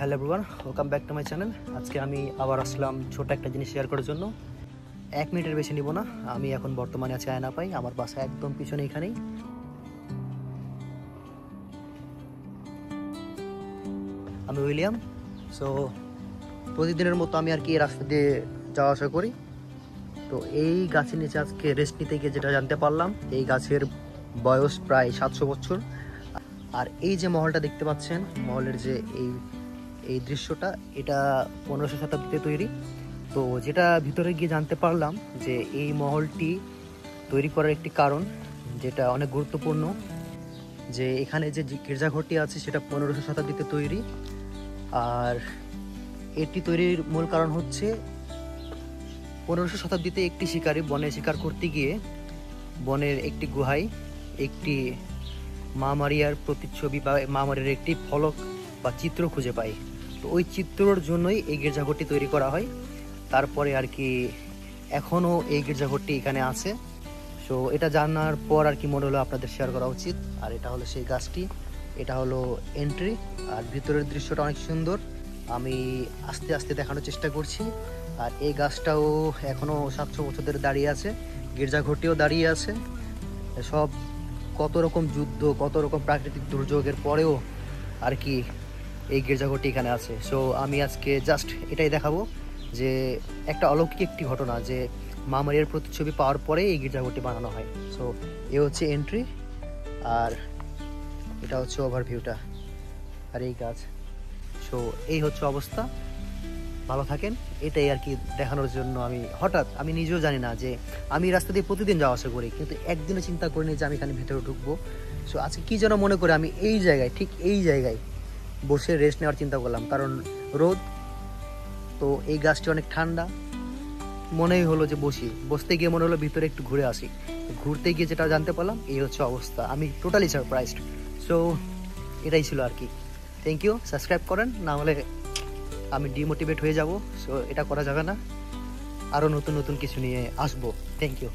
Hello everyone, welcome back to my channel. আজকে আমি আবার আসলাম ছোট একটা জিনিস শেয়ার করার জন্য। 1 মিনিটের বেশি নিব না। আমি এখন বর্তমানে আছি আয়না পাই, আমার বাসা একদম পিছনে এখানেই। আমি উইলিয়াম। সো প্রতিদিনের মতো আমি আর কি রাস্তা দিয়ে যাওয়া আসা করি। তো এই গাছের নিচে আজকে রেস্ট নিতে গিয়ে যেটা জানতে পারলাম, এই গাছের বয়স প্রায় 700 বছর। আর এই যে মহলটা দেখতে পাচ্ছেন, মহলের যে এই দৃশ্যটা, এটা 1500 শতাব্দীতে তৈরি। তো যেটা ভিতরে গিয়ে জানতে পারলাম যে এই মহলটি তৈরি করার একটি কারণ, যেটা অনেক গুরুত্বপূর্ণ, যে এখানে যে গির্জাঘরটি আছে সেটা 1500 শতাব্দীতে তৈরি। আর এটি তৈরির মূল কারণ হচ্ছে 1500 শতাব্দীতে একটি শিকারী বনে শিকার করতে গিয়ে বনের একটি গুহায় একটি মা মারিয়ার প্রতিচ্ছবি বা মা মারিয়ার একটি ফলক বা চিত্র খুঁজে পায়। তো ওই চিত্রর জন্যই এই গির্জাঘরটি তৈরি করা হয়। তারপরে আর কি এখনও এই গির্জাঘরটি এখানে আছে। সো এটা জানার পর আর কি মনে হলো আপনাদের শেয়ার করা উচিত। আর এটা হলো সেই গাছটি, এটা হলো এন্ট্রি। আর ভিতরের দৃশ্যটা অনেক সুন্দর, আমি আস্তে আস্তে দেখানোর চেষ্টা করছি। আর এই গাছটাও এখনও 700 বছর ধরে দাঁড়িয়ে আছে, গির্জাঘরটিও দাঁড়িয়ে আছে। সব কত রকম যুদ্ধ, কত রকম প্রাকৃতিক দুর্যোগের পরেও আর কি এই গির্জাঘরটি এখানে আছে। সো আমি আজকে জাস্ট এটাই দেখাবো যে একটা অলৌকিক একটি ঘটনা, যে মা মারিয়ার প্রতিচ্ছবি পাওয়ার পরে এই গির্জাঘরটি বানানো হয়। সো এ হচ্ছে এন্ট্রি, আর এটা হচ্ছে ওভারভিউটা, আর এই গাছ। সো এই হচ্ছে অবস্থা। ভালো থাকেন, এটাই আর কি দেখানোর জন্য। আমি নিজেও জানি না যে আমি রাস্তা দিয়ে প্রতিদিন যাওয়া আসা করি, কিন্তু একদিনও চিন্তা করিনি যে আমি এখানে ভেতরে ঢুকবো। সো আজকে কি যেন মনে করে আমি এই জায়গায়, ঠিক এই জায়গায় বসে রেস্ট নেওয়ার চিন্তা করলাম, কারণ রোদ তো, এই গাছটি অনেক ঠান্ডা। মনেই হলো যে বসতে গিয়ে মনে হলো ভিতরে একটু ঘুরে আসি। ঘুরতে গিয়ে যেটা জানতে পারলাম, এই হচ্ছে অবস্থা। আমি টোটালি সারপ্রাইজড। সো এটাই ছিল আর কি। থ্যাংক ইউ, সাবস্ক্রাইব করেন, না হলে আমি ডিমোটিভেট হয়ে যাব। সো এটা করা যাবে না, আরও নতুন নতুন কিছু নিয়ে আসবো। Thank you.